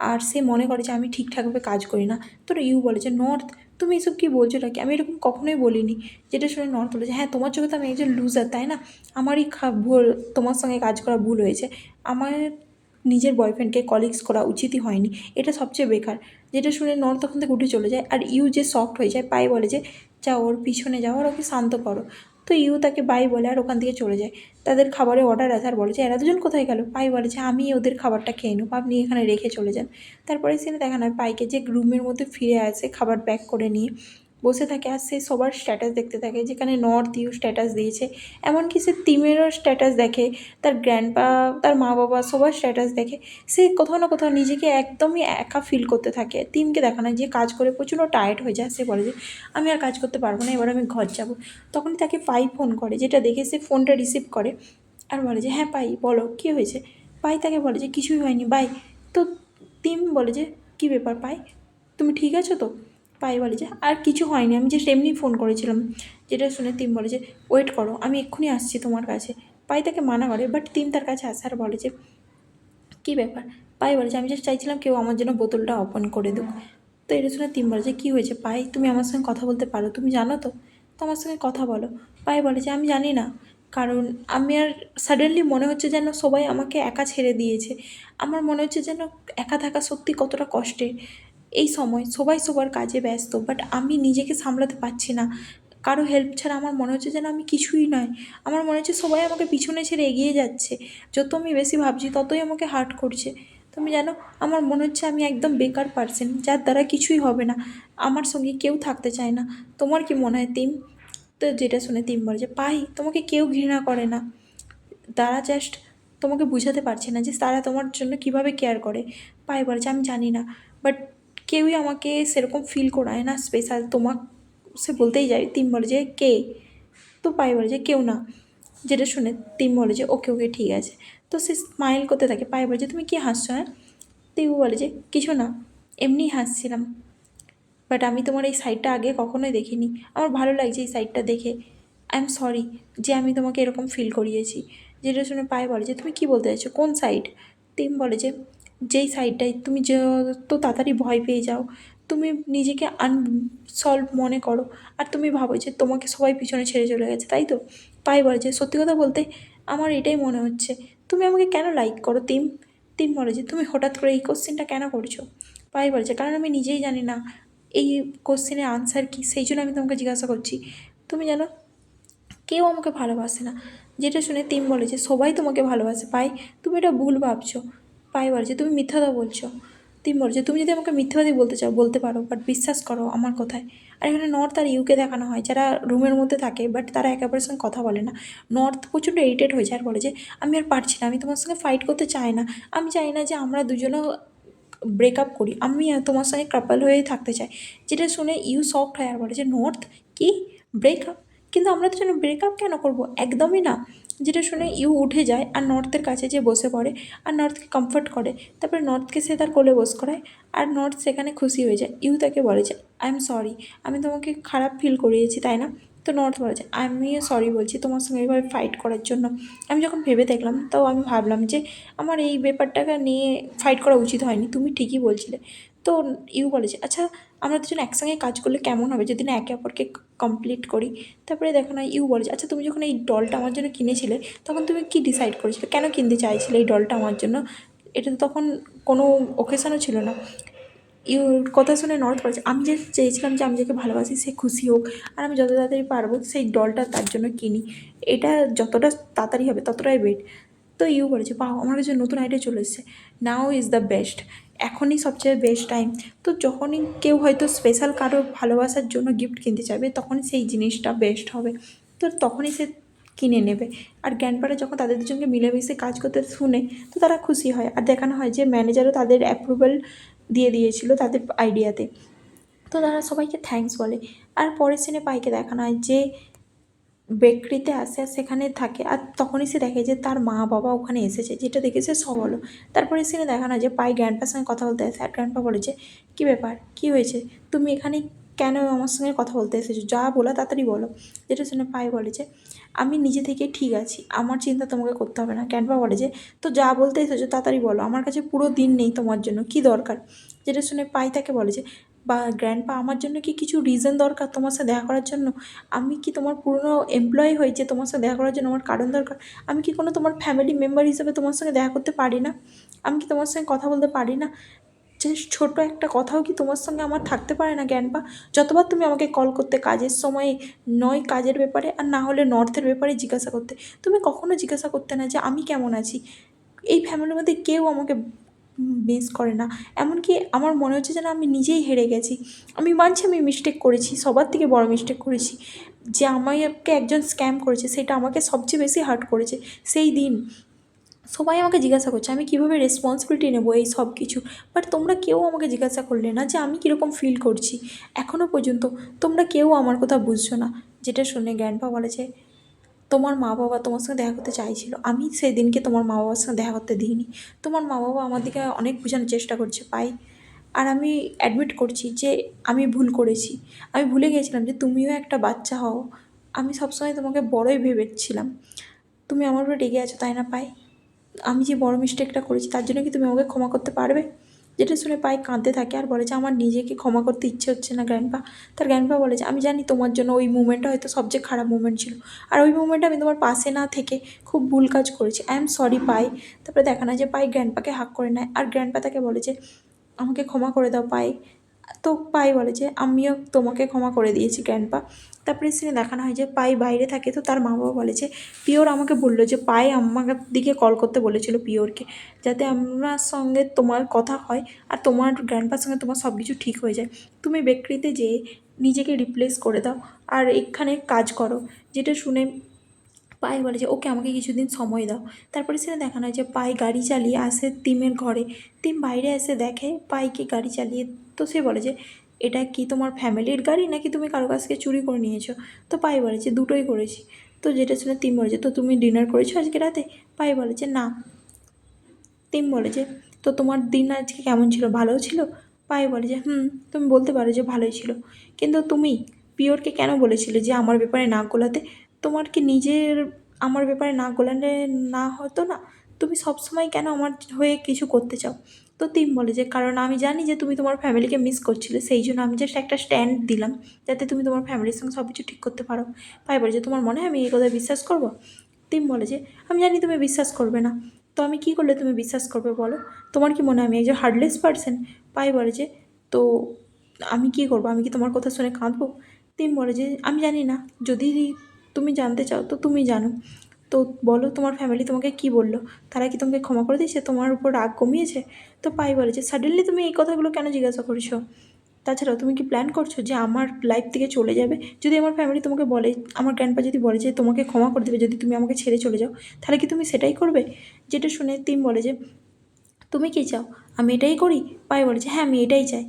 আর সে মনে করে যে আমি ঠিকঠাকভাবে কাজ করি না। তো ইউ বলে যে নর্থ তুমি এসব কী বলছো নাকি, আমি এরকম কখনোই বলিনি। যেটা শুনে নর্থ বলে যে হ্যাঁ তোমার চোখে তো আমি একজন লুজার তাই না, আমারই ভুল, তোমার সঙ্গে কাজ করা ভুল হয়েছে, আমার নিজের বয়ফ্রেন্ডকে কলিগস করা উচিতই হয়নি, এটা সবচেয়ে বেকার। যেটা শুনে নর্থ তখন থেকে উঠে চলে যায় আর ইউ যে শকড হয়ে যায়। পাই বলে যে যাও ওর পিছনে যাও আর ওকে শান্ত করো। তো ইউ তাকে বাই বলে আর ওখান থেকে চলে যায়। তাদের খাবারের অর্ডার আছে আর বলে যে এরা দুজন কোথায় গেল। পাই বলে যে আমি ওদের খাবারটা খেয়ে নেবো, আপনি এখানে রেখে চলে যান। তারপরে সিনে দেখানো হয় পাইকে যে রুমের মধ্যে ফিরে আসে খাবার প্যাক করে নিয়ে বসে থাকে আর সে সবার স্ট্যাটাস দেখতে থাকে, যেখানে নর্থ ইউ স্ট্যাটাস দিয়েছে, এমনকি সে তিমেরও স্ট্যাটাস দেখে, তার গ্র্যান্ডপা, তার মা বাবা সবার স্ট্যাটাস দেখে। সে কোথাও না কোথাও নিজেকে একদমই একা ফিল করতে থাকে। তিমকে দেখানো যে কাজ করে প্রচণ্ড টায়ার্ড হয়ে যায়, সে বলে যে আমি আর কাজ করতে পারবো না, এবার আমি ঘর যাব। তখনই তাকে পাই ফোন করে, যেটা দেখে সে ফোনটা রিসিভ করে আর বলে যে হ্যাঁ পাই বলো কী হয়েছে। পাই তাকে বলে যে কিছুই হয়নি বাই। তো তিম বলে যে কী ব্যাপার পাই, তুমি ঠিক আছো তো। পাই বলে যে আর কিছু হয়নি, আমি জাস্ট এমনি ফোন করেছিলাম। যেটা শুনে তিম বলে যে ওয়েট করো, আমি এক্ষুনি আসছি তোমার কাছে। পাই তাকে মানা করে, বাট তিম তার কাছে আসে আর বলে যে কী ব্যাপার। পাই বলে যে আমি জাস্ট চাইছিলাম কেউ আমার জন্য বোতলটা ওপেন করে দিক। তো এটা শুনে তিম বলে যে কী হয়েছে পাই, তুমি আমার সঙ্গে কথা বলতে পারো, তুমি জানো তো, তো আমার সঙ্গে কথা বলো। পাই বলে যে আমি জানি না, কারণ আমি আর সাডেনলি মনে হচ্ছে যেন সবাই আমাকে একা ছেড়ে দিয়েছে। আমার মনে হচ্ছে যেন একা থাকা সত্যি কতটা কষ্টের। এই সময় সবাই সবার কাজে ব্যস্ত, বাট আমি নিজেকে সামলাতে পারছি না। কারো হেল্প ছাড়া আমার মনে হচ্ছে যেন আমি কিছুই নয়। আমার মনে হচ্ছে সবাই আমাকে পিছনে ছেড়ে এগিয়ে যাচ্ছে। যত আমি বেশি ভাবছি ততই আমাকে হার্ট করছে। তুমি জানো, আমার মনে হচ্ছে আমি একদম বেকার পারসন, যার দ্বারা কিছুই হবে না। আমার সঙ্গে কেউ থাকতে চায় না। তোমার কি মনে হয় তিম? তো যেটা শুনে তিম বলে যে পাই, তোমাকে কেউ ঘৃণা করে না, তারা জাস্ট তোমাকে বুঝাতে পারছে না যে তারা তোমার জন্য কীভাবে কেয়ার করে। পাই বলে যে আমি জানি না, বাট কেউই আমাকে সেরকম ফিল করায় না স্পেশাল। তোমার সে বলতেই যায়, তিম বলে যে কে। তো পাই বলে যে কেউ না। যেটা শুনে তিম বলে যে ওকে ওকে ঠিক আছে। তো সে স্মাইল করতে থাকে। পাই বলে যে তুমি কি হাসছো হ্যাঁ। তিম বলে যে কিছু না, এমনিই হাসছিলাম, বাট আমি তোমার এই সাইডটা আগে কখনোই দেখিনি, আমার ভালো লাগছে এই সাইডটা দেখে। আই এম সরি যে আমি তোমাকে এরকম ফিল করিয়েছি। যেটা শুনে পায়ে বলে যে তুমি কী বলতে চাইছো, কোন সাইড। তিম বলে যে যেই সাইডটাই তুমি যত তাড়াতাড়ি ভয় পেয়ে যাও, তুমি নিজেকে আনসলভ মনে করো, আর তুমি ভাবো যে তোমাকে সবাই পিছনে ছেড়ে চলে গেছে, তাই তো। পায়ে বলে যে সত্যি কথা বলতে আমার এটাই মনে হচ্ছে। তুমি আমাকে কেন লাইক করো তিম। তিম বলে যে তুমি হঠাৎ করে এই কোশ্চেনটা কেন করছো। পায়ে বলেছে কারণ আমি নিজেই জানি না এই কোশ্চেনের আনসার কী, সেই জন্য আমি তোমাকে জিজ্ঞাসা করছি। তুমি জানো, কেউ আমাকে ভালোবাসে না। যেটা শুনে তিম বলে যে সবাই তোমাকে ভালোবাসে পাই, তুমি এটা ভুল ভাবছো। পাই বলে যে তুমি মিথ্যাটা বলছো। তিম বলে যে তুমি যদি আমাকে মিথ্যাবাদী বলতে চাও বলতে পারো, বাট বিশ্বাস করো আমার কথায়। আর এখানে নর্থ আর ইউকে দেখানো হয়, যারা রুমের মধ্যে থাকে বাট তারা একে অপরের সঙ্গে কথা বলে না। নর্থ প্রচণ্ড ইরিটেট হয়ে যায় আর বলে যে আমি আর পারছি না, আমি তোমার সঙ্গে ফাইট করতে চাই না, আমি চাই না যে আমরা দুজনও ব্রেকআপ করি, আমি তোমার সঙ্গে কাপল হয়েই থাকতে চাই। যেটা শুনে ইউ শকড হয় আর বলে যে নর্থ কি ব্রেকআপ, কিন্তু আমরা তো জানি ব্রেকআপ কেন করব, একদমই না। যেটা শুনে ইউ উঠে যায় আর নর্থের কাছে যেয়ে বসে পড়ে আর নর্থকে কমফর্ট করে। তারপরে নর্থকে সে তার কোলে বস করায় আর নর্থ সেখানে খুশি হয়ে যায়। ইউ তাকে বলে যে আই এম সরি, আমি তোমাকে খারাপ ফিল করিয়েছি তাই না। তো নর্থ বলে যে আমিও সরি বলছি তোমার সঙ্গে এইভাবে ফাইট করার জন্য। আমি যখন ভেবে দেখলাম তাও আমি ভাবলাম যে আমার এই ব্যাপারটাকে নিয়ে ফাইট করা উচিত হয়নি, তুমি ঠিকই বলছিলে। তো ইউ বলেছে আচ্ছা আমরা দুজন একসঙ্গে কাজ করলে কেমন হবে যদি না একে অপরকে কমপ্লিট করি। তারপরে দেখো না ইউ বলেছে আচ্ছা তুমি যখন এই ডলটা আমার জন্য কিনেছিলে তখন তুমি কি ডিসাইড করেছিলে, কেন কিনতে চাইছিলে এই ডলটা আমার জন্য, এটা তো তখন কোনো ওকেশনও ছিল না। ইউর কথা শুনে নর্থ বলেছে আমি যে চেয়েছিলাম যে আমি যাকে ভালোবাসি সে খুশি হোক, আর আমি যত তাড়াতাড়ি পারবো সেই ডলটা তার জন্য কিনি, এটা যতটা তাড়াতাড়ি হবে ততটাই বেট। তো ইউ বলেছে বাহ আমার কাছে নতুন আইডিয়া চলে এসেছে, নাও ইজ দ্য বেস্ট, এখনই সবচেয়ে বেস্ট টাইম। তো যখনই কেউ হয়তো স্পেশাল কারো ভালোবাসার জন্য গিফট কিনতে চাইবে তখনই সেই জিনিসটা বেস্ট হবে, তো তখনই সে কিনে নেবে। আর জ্ঞানপাড়া যখন তাদের দুজনকে মিলেমিশে কাজ করতে শুনে তো তারা খুশি হয়, আর দেখানো হয় যে ম্যানেজারও তাদের অ্যাপ্রুভাল দিয়ে দিয়েছিল তাদের আইডিয়াতে। তো তারা সবাইকে থ্যাঙ্কস বলে। আর পরের সিনে পাইকে দেখানো হয় যে বেকরিতে আসে আর সেখানে থাকে, আর তখনই সে দেখে যে তার মা বাবা ওখানে এসেছে, যেটা দেখে সে সব হলো। তারপরে সিনে দেখানো হয় যে পাই গ্র্যান্ডপার সঙ্গে কথা বলতে আসে আর গ্র্যান্ডপা বলে যে কী ব্যাপার, কী হয়েছে, তুমি এখানে কেন আমার সঙ্গে কথা বলতে এসেছো, যা বলো তাড়াতাড়ি বলো। যেটা শুনে পাই বলে যে আমি নিজে থেকে ঠিক আছি, আমার চিন্তা তোমাকে করতে হবে না। গ্র্যান্ডপা বলে যে তো যা বলতে এসেছো তাড়াতাড়ি বলো, আমার কাছে পুরো দিন নেই তোমার জন্য, কী দরকার। যেটা শুনে পাই তাকে বলে যে বা গ্র্যান্ডপা আমার জন্য কি কিছু রিজন দরকার তোমার সাথে দেখা করার জন্য, আমি কি তোমার পুরনো এমপ্লয়ি হই যে তোমার সাথে দেখা করার জন্য আমার কারণ দরকার, আমি কি কোনো তোমার ফ্যামিলি মেম্বার হিসেবে তোমার সঙ্গে দেখা করতে পারি না, আমি কি তোমার সঙ্গে কথা বলতে পারি না, যে ছোট একটা কথাও কি তোমার সঙ্গে আমার থাকতে পারে না জ্ঞানপা? যতবার তুমি আমাকে কল করতে কাজের সময়ে, নয় কাজের ব্যাপারে আর না হলে নর্থের ব্যাপারে জিজ্ঞাসা করতে, তুমি কখনো জিজ্ঞাসা করতে না যে আমি কেমন আছি। এই ফ্যামিলির মধ্যে কেউ আমাকে মিস করে না। এমনকি আমার মনে হচ্ছে যেন আমি নিজেই হেরে গেছি। আমি মানছি আমি মিস্টেক করেছি, সবার থেকে বড় মিস্টেক করেছি। যে আমাকে একজন স্ক্যাম করেছে সেটা আমাকে সবচেয়ে বেশি হার্ট করেছে। সেই দিন সবাই আমাকে জিজ্ঞাসা করছে আমি কীভাবে রেসপন্সিবিলিটি নেবো এই সব কিছু। বাট তোমরা কেউ আমাকে জিজ্ঞাসা করলে না যে আমি কীরকম ফিল করছি। এখনও পর্যন্ত তোমরা কেউ আমার কথা বুঝছো না। যেটা শুনে গ্র্যান্ডপা বলেছে তোমার মা বাবা তোমার সঙ্গে দেখা করতে চাইছিল, আমি সেই দিনকে তোমার মা বাবার সঙ্গে দেখা করতে দিইনি। তোমার মা বাবা আমার দিকে অনেক বোঝানোর চেষ্টা করছে পাই, আর আমি অ্যাডমিট করছি যে আমি ভুল করেছি। আমি ভুলে গিয়েছিলাম যে তুমিও একটা বাচ্চা হও। আমি সবসময় তোমাকে বড়ই ভেবেছিলাম। তুমি আমার উপরে রেগে আছো তাই না পাই? আমি যে বড় মিস্টেকটা করেছি তার জন্য কি তুমি আমাকে ক্ষমা করতে পারবে? যেটা শুনে পাই কাঁদতে থাকে আর বলে যে আমার নিজেকে ক্ষমা করতে ইচ্ছে হচ্ছে না গ্র্যান্ডপা। তার গ্র্যান্ডপা বলে যে আমি জানি তোমার জন্য ওই মুমেন্টটা হয়তো সবচেয়ে খারাপ মুমেন্ট ছিল, আর ওই মুমেন্টে আমি তোমার পাশে না থেকে খুব ভুল কাজ করেছি, আই এম সরি পাই। তারপরে দেখা না যে পাই গ্র্যান্ডপাকে হাক করে নেয় আর গ্র্যান্ডপা তাকে বলে যে আমাকে ক্ষমা করে দাও পাই। তো পাই বলে যে আমিও তোমাকে ক্ষমা করে দিয়েছি গ্র্যান্ডপা। তারপরে সিনে দেখানো হয় যে পাই বাইরে থাকে, তো তার মা বাবা বলে যে পিওর আমাকে বললো যে পাই আমার দিকে কল করতে বলেছিল পিওরকে, যাতে আমার সঙ্গে তোমার কথা হয় আর তোমার গ্র্যান্ডপার সঙ্গে তোমার সব কিছু ঠিক হয়ে যায়। তুমি বেকরিতে যেয়ে নিজেকে রিপ্লেস করে দাও আর এখানে কাজ করো। যেটা শুনে পাই বলে যে ওকে আমাকে কিছুদিন সময় দাও। তারপরে সেটা দেখানো হয় যে পাই গাড়ি চালিয়ে আসে তিমের ঘরে। তিম বাইরে এসে দেখে পাইকে গাড়ি চালিয়ে, তো সে বলে যে এটা কি তোমার ফ্যামিলির গাড়ি নাকি তুমি কারো কাছ থেকে চুরি করে নিয়েছো? তো পাই বলে যে দুটোই করেছি। তো যেটা শুনে তিম বলে যে তো তুমি ডিনার করেছো আজকে রাতে? পাই বলে যে না। তিম বলে যে তো তোমার দিন আজকে কেমন ছিল, ভালো ছিল? পাই বলে যে তুমি বলতে পারো যে ভালোই ছিল, কিন্তু তুমি পিওরকে কেন বলেছিলে যে আমার ব্যাপারে নাক গলাতে? তোমার কি নিজের আমার ব্যাপারে নাক গলালে না হতো না? তুমি সবসময় কেন আমার হয়ে কিছু করতে চাও? তো তিম বলে যে কারণ আমি জানি যে তুমি তোমার ফ্যামিলিকে মিস করছিলে, সেই জন্য আমি জাস্ট একটা স্ট্যান্ড দিলাম যাতে তুমি তোমার ফ্যামিলির সঙ্গে সব কিছু ঠিক করতে পারো। পাই বলে যে তোমার মনে হয় আমি এই কথায় বিশ্বাস করবো? তিম বলে যে আমি জানি তুমি বিশ্বাস করবে না, তো আমি কী করলে তুমি বিশ্বাস করবে বলো? তোমার কি মনে হয় আমি একজন হার্টলেস পারসন? পাই বলে যে তো আমি কী করবো, আমি কি তোমার কথা শুনে কাঁদবো? তিম বলে যে আমি জানি না, যদি তুমি জানতে চাও তো তুমি জানো। তো বলো তোমার ফ্যামিলি তোমাকে কি বললো? তারা কি তোমাকে ক্ষমা করে দিয়েছে, তোমার উপর রাগ কমিয়েছে? তো পাই বলে যে সাডেনলি তুমি এই কথাগুলো কেন জিজ্ঞাসা করছো? তাছাড়াও তুমি কি প্ল্যান করছো যে আমার লাইফ থেকে চলে যাবে? যদি আমার ফ্যামিলি তোমাকে বলে, আমার গ্র্যান্ডপা যদি বলে যে তোমাকে ক্ষমা করে দেবে যদি তুমি আমাকে ছেড়ে চলে যাও, তাহলে কি তুমি সেটাই করবে? যেটা শুনে তিম বলে যে তুমি কী চাও, আমি এটাই করি? পাই বলে যে হ্যাঁ আমি এটাই চাই,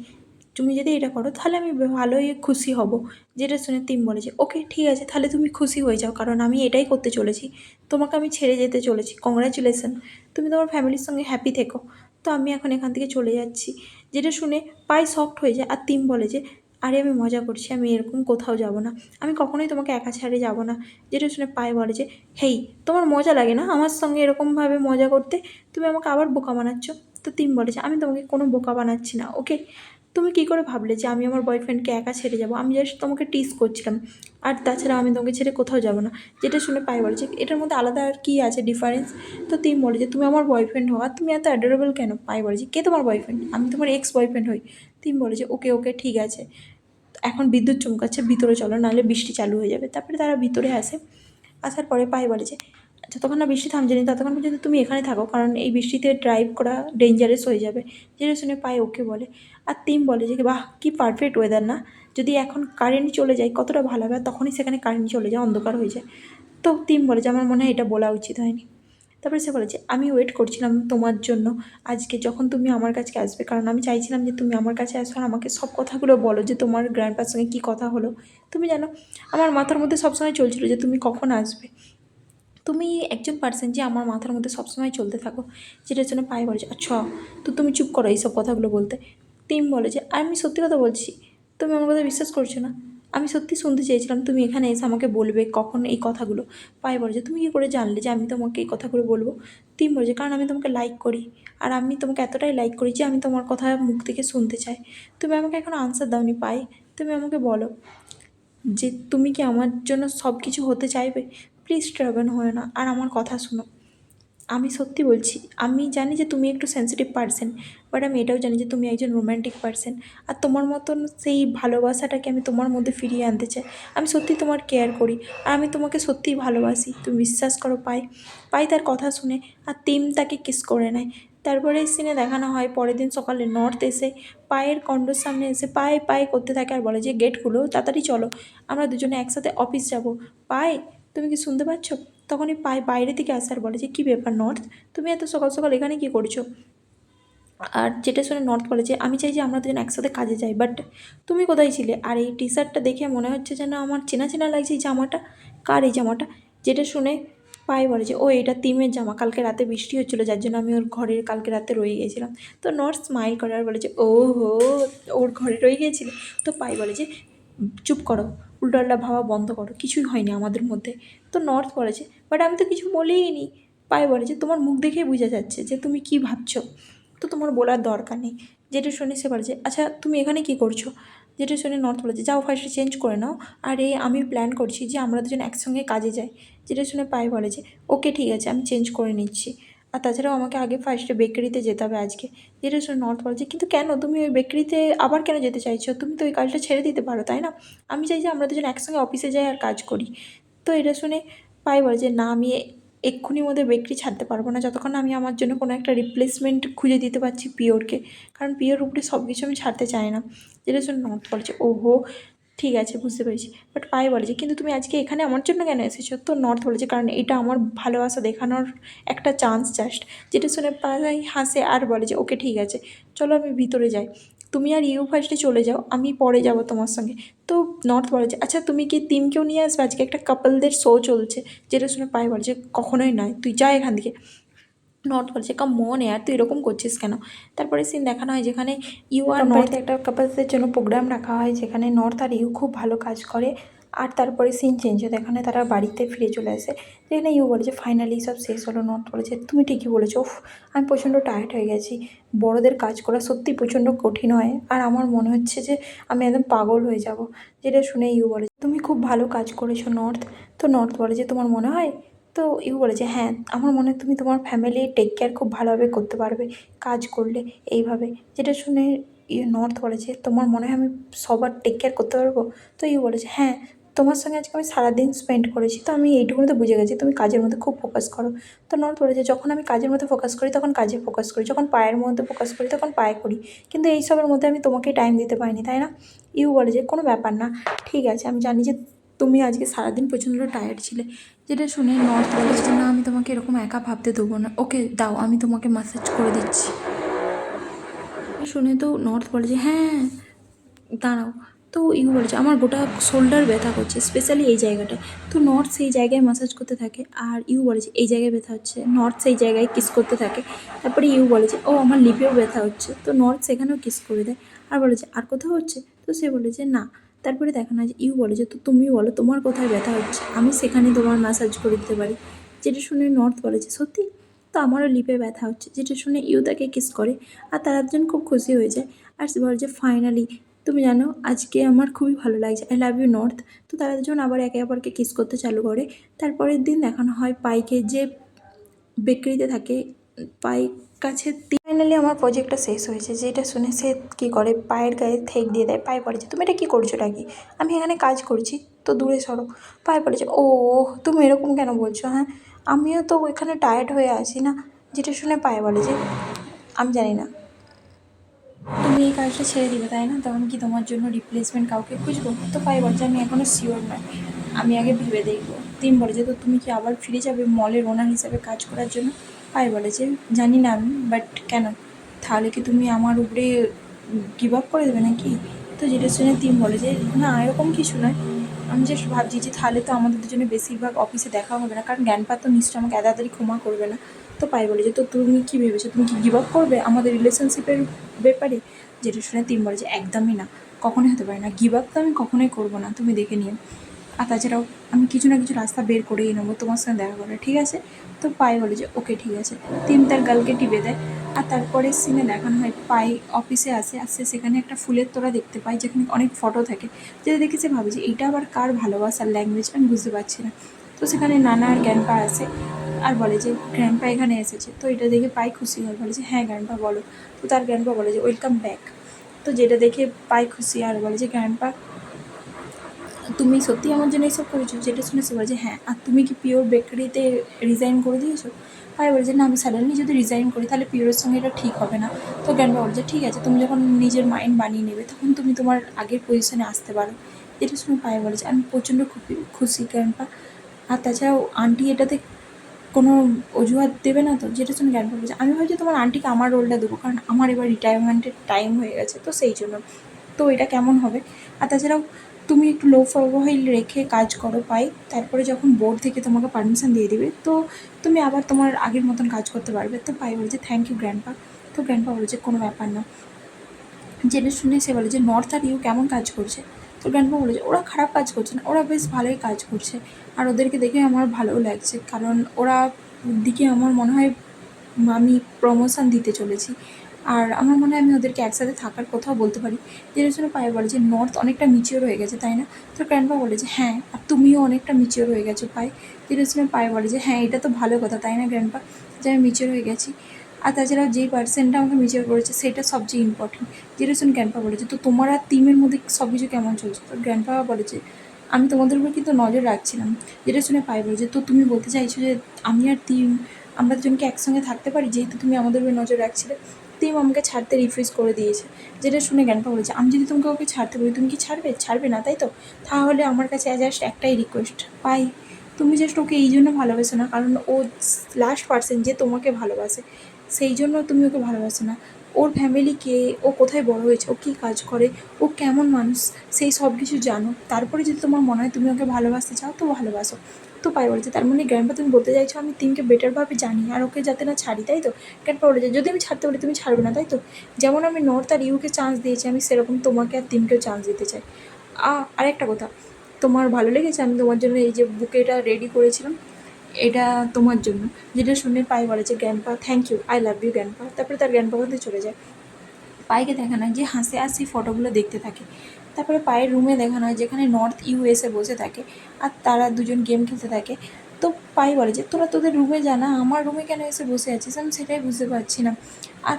তুমি যদি এটা করো তাহলে আমি ভালোই খুশি হব। যেটা শুনে তিম বলে যে ওকে ঠিক আছে, তাহলে তুমি খুশি হয়ে যাও, কারণ আমি এটাই করতে চলেছি, তোমাকে আমি ছেড়ে যেতে চলেছি। কংগ্রাচুলেশন, তুমি তোমার ফ্যামিলির সঙ্গে হ্যাপি থেকো। তো আমি এখন এখান থেকে চলে যাচ্ছি। যেটা শুনে পাই শকড হয়ে যায় আর তিম বলে যে আরে আমি মজা করছি, আমি এরকম কোথাও যাব না, আমি কখনোই তোমাকে একা ছেড়ে যাব না। যেটা শুনে পাই বলে যে হেই তোমার মজা লাগে না আমার সঙ্গে এরকমভাবে মজা করতে? তুমি আমাকে আবার বোকা বানাচ্ছ। তো তিম বলে যে আমি তোমাকে কোনো বোকা বানাচ্ছি না, ওকে? তুমি কী করে ভাবলে যে আমি আমার বয়ফ্রেন্ডকে একা ছেড়ে যাবো? আমি জাস্ট তোমাকে টিজ করছিলাম, আর তাছাড়া আমি তোমাকে ছেড়ে কোথাও যাব না। যেটা শুনে পাই বলে যে এটার মধ্যে আলাদা আর কী আছে ডিফারেন্স? তো তিম বলে যে তুমি আমার বয়ফ্রেন্ড হও আর তুমি এত অ্যাডোরেবল কেন? পাই বলে যে কে তোমার বয়ফ্রেন্ড? আমি তোমার এক্স বয়ফ্রেন্ড হই। তিম বলে যে ওকে ওকে ঠিক আছে, এখন বিদ্যুৎ চমকাচ্ছে, ভিতরে চলো নাহলে বৃষ্টি চালু হয়ে যাবে। তারপরে তারা ভিতরে আসে। আসার পরে পাই বলে যে যতক্ষণ না বৃষ্টি থামছে না ততক্ষণ পর্যন্ত তুমি এখানে থাকো, কারণ এই বৃষ্টিতে ড্রাইভ করা ডেঞ্জারাস হয়ে যাবে। যেটা শুনে পাই ওকে বলে। আর তিম বলে যে বাহ কী পারফেক্ট ওয়েদার না, যদি এখন কারেন্ট চলে যায় কতটা ভালো হবে, আর তখনই সেখানে কারেন্ট চলে যায়, অন্ধকার হয়ে যায়। তো তিম বলে যে আমার মনে হয় এটা বলা উচিত হয়নি। তারপরে সে বলে যে আমি ওয়েট করছিলাম তোমার জন্য আজকে যখন তুমি আমার কাছে আসবে, কারণ আমি চাইছিলাম যে তুমি আমার কাছে আসো আর আমাকে সব কথাগুলো বলো যে তোমার গ্র্যান্ডপার সঙ্গে কী কথা হলো। তুমি জানো আমার মাথার মধ্যে সবসময় চলছিল যে তুমি কখন আসবে। তুমি একজন পার্সন যে আমার মাথার মধ্যে সবসময় চলতে থাকো। যেটার জন্য পায়ে বলে যে আচ্ছা, তো তুমি চুপ করো এইসব কথাগুলো বলতে। তিম বলে যে আমি সত্যি কথা বলছি, তুমি আমার কথা বিশ্বাস করছো না? আমি সত্যি শুনতে চেয়েছিলাম তুমি এখানে এসে আমাকে বলবে কখন এই কথাগুলো। পায়ে বলে যে তুমি কী করে জানলে যে আমি তোমাকে এই কথাগুলো বলবো? তিম বলে যে কারণ আমি তোমাকে লাইক করি, আর আমি তোমাকে এতটাই লাইক করি যে আমি তোমার কথা মুখ থেকে শুনতে চাই। তুমি আমাকে এখন আনসার দাওনি পাই, তুমি আমাকে বলো যে তুমি কি আমার জন্য সব কিছু হতে চাইবে? প্লিজ ট্রাভেল হয় না আর আমার কথা শোনো। আমি সত্যি বলছি, আমি জানি যে তুমি একটু সেনসিটিভ পারসন, বাট আমি এটাও জানি যে তুমি একজন রোম্যান্টিক পারসন। আর তোমার মতন সেই ভালোবাসাটাকে আমি তোমার মধ্যে ফিরিয়ে আনতে চাই। আমি সত্যি তোমার কেয়ার করি, আর আমি তোমাকে সত্যিই ভালোবাসি। তুমি বিশ্বাস করো। পাই পাই তার কথা শুনে আর তাকে কিস করে নেয়। তারপরে এই সিনে দেখানো হয় পরের দিন সকালে নর্থ এসে পায়ের কন্ডোর সামনে এসে পায়ে পায়ে করতে থাকে আর বলে যে গেট খুলো, তাড়াতাড়ি চলো, আমরা দুজনে একসাথে অফিস যাব। পায়ে, তুমি কি শুনতে পাচ্ছ? তখনই পায়ে বাইরে থেকে আসার বলে যে কী ব্যাপার নর্থ, তুমি এত সকাল সকাল এখানে কী করছো? আর যেটা শুনে নর্থ বলে যে আমি চাই যে আমরা দুজন একসাথে কাজে যাই, বাট তুমি কোথায় ছিলে? আর এই টি শার্টটা দেখে মনে হচ্ছে যেন আমার চেনা চেনা লাগছে এই জামাটা। কার এই জামাটা? যেটা শুনে পায়ে বলে যে ও এটা তিমের জামা, কালকে রাতে বৃষ্টি হচ্ছিলো যার জন্য আমি ওর ঘরের কালকে রাতে রয়ে গিয়েছিলাম। তো নর্থ স্মাইল করে আর বলে যে ও হো, ওর ঘরে রয়ে গিয়েছিলে? তো পায়ে বলে যে চুপ করো, উল্টোপাল্টা ভাবা বন্ধ করো, কিছুই হয়নি আমাদের মধ্যে। তো নর্থ বলে যে বাট আমি তো কিছু বলিই নি। পায়ে বলে যে তোমার মুখ দেখেই বোঝা যাচ্ছে যে তুমি কি ভাবছো, তো তোমার বলার দরকার নেই। যেটা শুনে সে বলে যে আচ্ছা তুমি এখানে কি করছো? যেটা শুনে নর্থ বলে যে যাও ফার্স্টে চেঞ্জ করে নাও, আর আমি প্ল্যান করছি যে আমরা দুজন একসঙ্গে কাজে যাই। যেটা শুনে পায়ে বলে যে ওকে ঠিক আছে, আমি চেঞ্জ করে নিচ্ছি। আর তাছাড়াও আমাকে আগে ফার্স্টে বেকারিতে যেতে হবে আজকে। যেটা শুনে নর্থ বলে যে কিন্তু কেন, তুমি ওই বেকারিতে আবার কেন যেতে চাইছো? তুমি তো ওই কাজটা ছেড়ে দিতে পারো, তাই না? আমি চাই যে আমরা দুজন একসঙ্গে অফিসে যাই আর কাজ করি। তো এটা শুনে পাই বলে যে না, আমি এক্ষুনি মধ্যে বেকরি ছাড়তে পারবো না যতক্ষণ না আমি আমার জন্য কোনো একটা রিপ্লেসমেন্ট খুঁজে দিতে পারছি পিওরকে, কারণ পিওর উপরে সব কিছু আমি ছাড়তে চাই না। যেটা শুনে নর্থ বলছে ওহো ঠিক আছে বুঝতে পেরেছি, বাট পায়ে বলে যে কিন্তু তুমি আজকে এখানে আমার জন্য কেন এসেছো? তো নর্থ বলেছে কারণ এটা আমার ভালোবাসা দেখানোর একটা চান্স জাস্ট। যেটা শুনে পায়ে হাসে আর বলে যে ওকে ঠিক আছে, চলো আমি ভিতরে যাই, তুমি আর ইউ ফার্স্টে চলে যাও, আমি পরে যাব তোমার সঙ্গে। তো নর্থ বলে যে আচ্ছা তুমি কি টিমকেও নিয়ে আসবে, আজকে একটা কাপলদের শো চলছে। যেটা শুনে পায়ে বলে যে কখনোই নয়, তুই যা এখান থেকে। নর্থ বলছে কাম মন আর তুই এরকম করছিস কেন? তারপরে সিন দেখানো হয় যেখানে ইউ আর নর্থ একটা কাপলসের জন্য প্রোগ্রাম রাখা হয় যেখানে নর্থ আর ইউ খুব ভালো কাজ করে। আর তারপরে সিন চেঞ্জ হয়, এখানে তারা বাড়িতে ফিরে চলে আসে। যেখানে ইউ বলে যে ফাইনালি সব শেষ হলো। নর্থ বলেছে তুমি ঠিকই বলেছো, উফ আমি প্রচণ্ড টায়ার্ড হয়ে গেছি, বড়োদের কাজ করা সত্যি প্রচণ্ড কঠিন হয়, আর আমার মনে হচ্ছে যে আমি একদম পাগল হয়ে যাব। যেটা শুনে ইউ বলে তুমি খুব ভালো কাজ করেছো নর্থ। তো নর্থ বলে যে তোমার মনে হয়? তো ইউ বলে যে হ্যাঁ, আমার মনে হয় তুমি তোমার ফ্যামিলি টেক কেয়ার খুব ভালোভাবে করতে পারবে কাজ করলে এইভাবে। যেটা শুনে নর্থ বলেছে তোমার মনে হয় আমি সবার টেক কেয়ার করতে পারবো? তো ইউ বলেছে হ্যাঁ, তোমার সঙ্গে আজকে আমি সারাদিন স্পেন্ড করেছি, তো আমি এইটুকুনি তো বুঝে গেছি তুমি কাজের মধ্যে খুব ফোকাস করো। তো নর্থ বলেছে যখন আমি কাজের মধ্যে ফোকাস করি তখন কাজে ফোকাস করি, যখন পায়ের মধ্যে ফোকাস করি তখন পায়ে করি, কিন্তু এইসবের মধ্যে আমি তোমাকেই টাইম দিতে পারিনি, তাই না? ইউ বলে যে কোনো ব্যাপার না, ঠিক আছে, আমি জানি যে তুমি আজকে সারাদিন প্রচণ্ড টায়ার্ড ছিলে। যেটা শুনে নর্থ বলে যে না, আমি তোমাকে এরকম একা ভাবতে দেবো না, ওকে দাও আমি তোমাকে ম্যাসাজ করে দিচ্ছি। শুনে তো নর্থ বলে যে হ্যাঁ দাঁড়াও। তো ইউ বলেছে আমার গোটা শোল্ডার ব্যথা করছে, স্পেশালি এই জায়গাটায়। তো নর্থ সেই জায়গায় ম্যাসাজ করতে থাকে আর ইউ বলেছে এই জায়গায় ব্যথা হচ্ছে, নর্থ সেই জায়গায় কিস করতে থাকে। তারপরে ইউ বলেছে ও আমার লিপেও ব্যথা হচ্ছে, তো নর্থ সেখানেও কিস করে দেয় আর বলেছে আর কোথাও হচ্ছে? তো সে বলেছে না। তারপরে দেখানো হয় যে ইউ বলে যে তো তুমি বলো তোমার কোথায় ব্যথা হচ্ছে, আমি সেখানে তোমার ম্যাসাজ করে দিতে পারি। যেটা শুনে নর্থ বলেছে সত্যি? তো আমারও লিপে ব্যথা হচ্ছে। যেটা শুনে ইউ তাকে কিস করে আর তারা দুজন খুব খুশি হয়ে যায়। আর সে বলে যে ফাইনালি তুমি জানো আজকে আমার খুবই ভালো লাগছে, আই লাভ ইউ নর্থ। তো তারা দুজন আবার একে অপরকে কিস করতে চালু করে। তারপরের দিন দেখানো হয় পাইকে যে বেকারিতে থাকে, পাই কাছে ফাইনালি আমার প্রজেক্টটা শেষ হয়েছে। যেটা শুনে সে কী করে পায়ের গায়ে ঠেক দিয়ে দেয়, পায়ে পড়েছে তুমি এটা কী করছো নাকি, আমি এখানে কাজ করছি, তো দূরে সরো। পায়ে পড়েছে ও তুমি এরকম কেন বলছো? হ্যাঁ আমিও তো এখানে টায়ার্ড হয়ে আছি না। যেটা শুনে পায়ে বলে যে আমি জানি না, তুমি এই কাজটা ছেড়ে দিবে তাই না, তো আমি কি তোমার জন্য রিপ্লেসমেন্ট কাউকে খুঁজবো? তো পাই বলছে আমি এখনও শিওর নয়, আমি আগে ভেবে দেখবো। তিন বলে যে তো তুমি কি আবার ফিরে যাবে মলের ওনার হিসাবে কাজ করার জন্য? পাই বলে যে জানি না আমি, বাট কেন, তাহলে কি তুমি আমার উপরে গিভ আপ করে দেবে নাকি? তো যেটা শুনে তিন বলে যে না এরকম কিছু নয়, আমি জাস্ট ভাবছি যে তাহলে তো আমাদের দুজনে বেশিরভাগ অফিসে দেখা হবে না, কারণ জ্ঞানপাত তো নিশ্চয় আমাকে এত তাড়াতাড়ি ক্ষমা করবে না। তো পাই বলে যে তো তুমি কী ভেবেছো, তুমি কি গিভ আপ করবে আমাদের রিলেশনশিপের ব্যাপারে? যেটা শুনে তিন বলে যে একদমই না, কখনোই হতে পারে না, গিভ আপ তো আমি কখনোই করবো না, তুমি দেখে নিও। আর তাছাড়াও আমি কিছু না কিছু রাস্তা বের করেই নেবো তোমার সঙ্গে দেখা করে, ঠিক আছে? তো পাই বলে যে ওকে ঠিক আছে। তিন তার গালকে টিপে দেয়। আর তারপরে সিনে দেখানো হয় পাই অফিসে আসে সেখানে একটা ফুলের তোড়া দেখতে পাই যেখানে অনেক ফটো থাকে। যেটা দেখে সে ভাবে যে এইটা আবার কার ভালোবাসার ল্যাঙ্গুয়েজ আমি বুঝতে পারছি না। তো সেখানে নানা আর জ্ঞানপা আসে। আর বলে যে গ্র্যান্ডপা এখানে এসেছে। তো এটা দেখে পাই খুশি হয়, বলে যে হ্যাঁ গ্র্যান্ডপা বলো। তো তার গ্র্যান্ডপা বলে যে ওয়েলকাম ব্যাক। তো যেটা দেখে পাই খুশি আর বলে যে গ্র্যান্ডপা তুমি সত্যি আমার জন্য এইসব করেছো? যেটা শুনে সে বলে যে হ্যাঁ। আর তুমি কি পিওর বেকারিতে রিজাইন করে দিয়েছো? পায়ে বলে যে না, আমি সাডেনলি যদি রিজাইন করি তাহলে পিওরের সঙ্গে এটা ঠিক হবে না। তো গ্র্যান্ডপা বলে যে ঠিক আছে, তুমি যখন নিজের মাইন্ড বানিয়ে নেবে তখন তুমি তোমার আগের পজিশনে আসতে পারো। এটা শুনে পায়ে বলে যে আমি প্রচণ্ড খুশি গ্র্যান্ডপা। আর তাছাড়াও আন্টি এটাতে কোনো অজুহাত দেবে না তো? যেটা শুনে গ্র্যান্ডপা বলে যে আমি ভাবছি তোমার আন্টিকে আমার রোলটা দেবো, কারণ আমার এবার রিটায়ারমেন্টের টাইম হয়ে গেছে, তো সেই জন্য। তো এটা কেমন হবে? আর তাছাড়াও তুমি একটু লো প্রোফাইল রেখে কাজ করো পাই, তারপরে যখন বোর্ড থেকে তোমাকে পারমিশন দিয়ে দেবে তো তুমি আবার তোমার আগের মতন কাজ করতে পারবে। তো পাই বলছে থ্যাংক ইউ গ্র্যান্ডপা। তো গ্র্যান্ডপা বলেছে কোনো ব্যাপার না। জেনে শুনে সে বলে যে নর্থ আর ইউ কেমন কাজ করছে? তো গ্র্যান্ডপা বলে যে ওরা খারাপ কাজ করছে না, ওরা বেশ ভালোই কাজ করছে। আর ওদেরকে দেখে আমার ভালোও লাগছে, কারণ ওরা দিকে আমার মনে হয় আমি প্রমোশন দিতে চলেছি। আর আমার মনে হয় আমি ওদেরকে একসাথে থাকার কথাও বলতে পারি। যেটার জন্য পায়ে বলে যে নর্থ অনেকটা মিচিওর হয়ে গেছে, তাই না? তো গ্র্যান্ডপা বলে যে হ্যাঁ, আর তুমিও অনেকটা মিচিওর হয়ে গেছো পায়ে। যেটার জন্য পায়ে বলে যে হ্যাঁ, এটা তো ভালো কথা, তাই না গ্র্যান্ডপা, যে আমি মিচিওর হয়ে গেছি। আর তাছাড়া যেই পার্সনটা আমাকে মিচিওর করেছে সেটা সবচেয়ে ইম্পর্টেন্ট। যেটা শুনে গ্র্যান্ডপা বলেছে তো তোমার আর টিমের মধ্যে সব কিছু কেমন চলছে? তো গ্র্যান্ডপা বলেছে আমি তোমাদের উপর কিন্তু নজর রাখছিলাম। যেটা শুনে পায়ে বলেছে তো তুমি বলতে চাইছো যে আমি আর টিম আমরা দুজনকে একসঙ্গে থাকতে পারি, যেহেতু তুমি আমাদের উপর নজর রাখছিলে? টিম আমাকে ছাড়তে রিফিউজ করে দিয়েছে। যেটা শুনে গ্র্যান্ডপা বলেছে আমি যদি তোমাকে ওকে ছাড়তে বলি তুমি কি ছাড়বে না, তাই তো? তাহলে আমার কাছে জাস্ট একটাই রিকোয়েস্ট পাই, তুমি জাস্ট ওকে এই জন্য ভালোবাসো না কারণ ও লাস্ট পার্সন যে তোমাকে ভালোবাসে, সেই জন্য তুমি ওকে ভালোবাসো না। ওর ফ্যামিলিকে, ও কোথায় বড় হয়েছে, ও কী কাজ করে, ও কেমন মানুষ, সেই সব কিছু জানো। তারপরে যদি তোমার মনে হয় তুমি ওকে ভালোবাসতে চাও তো ভালোবাসো। তো পাই বলেছে তার মানে গ্র্যান্ডপা তুমি বলতে চাইছো আমি টিমকে বেটারভাবে জানি আর ওকে যাতে না ছাড়ি, তাই তো? গ্র্যান্ডপা বলেছে যদি আমি ছাড়তে বলি তুমি ছাড়বে না, তাই তো? যেমন আমি নর্থ আর ইউকে চান্স দিয়েছি আমি সেরকম তোমাকে আর টিমকেও চান্স দিতে চাই। আরেকটা কথা, তোমার ভালো লেগেছে আমি তোমার জন্য এই যে বুকেটা রেডি করেছিলাম, এটা তোমার জন্য। যেটা শুনে পাই বলেছে grandpa thank you, I love you grandpa. তারপরে তার গ্র্যান্ডপা বলতে চলে যায়। পায়েকে দেখানো হয় যে হাসে আর সেই ফটোগুলো দেখতে থাকে। তারপরে পায়ের রুমে দেখানো হয় যেখানে নর্থ ইউএসএ বসে থাকে আর তারা দুজন গেম খেলতে থাকে। তো পাই বলে যে তোরা তোদের রুমে যা না, আমার রুমে কেন এসে বসে আছিস? আমি সেটাই বুঝতে পারছি না। আর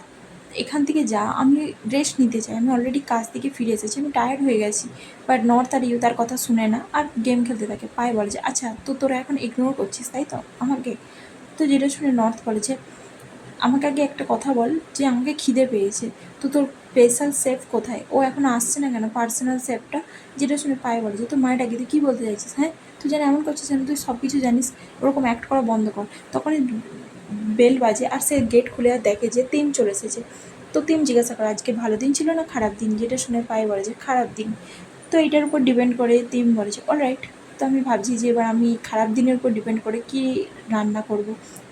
এখান থেকে যা, আমি রেস্ট নিতে চাই, আমি অলরেডি কাজ থেকে ফিরে এসেছি, আমি টায়ার্ড হয়ে গেছি। বাট নর্থ আর ইউ তার কথা শুনে না আর গেম খেলতে থাকে। পায়ে বলে যে আচ্ছা তো তোরা এখন ইগনোর করছিস তাই তো আমাকে? তো যেটা শুনে নর্থ বলে যে আমাকে আগে একটা কথা বল যে আমাকে খিদে পেয়েছে, তো তোর স্পেশাল শেফ কোথায়? ও এখনও আসছে না কেন, পার্সোনাল শেফটা? যেটা শুনে পায়ে বলে যে তোর মায়ের ডাকি তুই কী বলতে চাইছিস? হ্যাঁ, তুই যেন এমন করছিস যেন তুই সব কিছু জানিস, ওরকম অ্যাক্ট করা বন্ধ কর। তখনই বেল বাজে আর সে গেট খুলে আর দেখে যে তিম চলে এসেছে। তো তিম জিজ্ঞাসা করে আজকে ভালো দিন ছিল না খারাপ দিন? যেটা শুনে পায়ে বলে যে খারাপ দিন। তো এইটার উপর ডিপেন্ড করে তিম বলে যে অলরাইট, তো আমি ভাবছি যে এবার আমি খারাপ দিনের উপর ডিপেন্ড করে কী রান্না করব।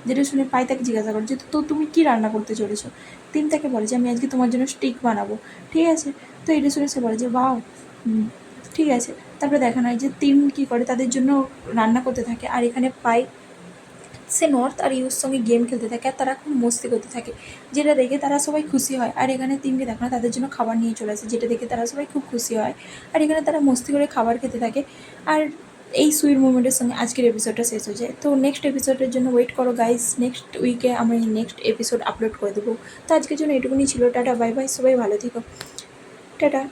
যেটা শুনে পাই তাকে জিজ্ঞাসা করে যে তো তুমি কী রান্না করতে চলেছো? তিন তাকে বলে যে আমি আজকে তোমার জন্য স্টিক বানাবো, ঠিক আছে? তো এটা শুনে সে বলে যে বাও, ঠিক আছে। তারপরে দেখানো হয় যে তিন কী করে তাদের জন্য রান্না করতে থাকে আর এখানে পাই সে নর্থ আর ইউর সঙ্গে গেম খেলতে থাকে আর তারা খুব মস্তি করতে থাকে, যেটা দেখে তারা সবাই খুশি হয়। আর এখানে তিনকে দেখানো তাদের জন্য খাবার নিয়ে চলে আসে, যেটা দেখে তারা সবাই খুব খুশি হয়। আর এখানে তারা মস্তি করে খাবার খেতে থাকে। আর এই সুইট মুভমেন্টের সঙ্গে আজকের এপিসোডটা শেষ হয়ে যায়। তো নেক্সট এপিসোডের জন্য ওয়েট করো গাইস, নেক্সট উইকে আমি নেক্সট এপিসোড আপলোড করে দেবো। তো আজকের জন্য এটুকুনি ছিল, টাটা বাই বাই, সবাই ভালো থেকো, টাটা।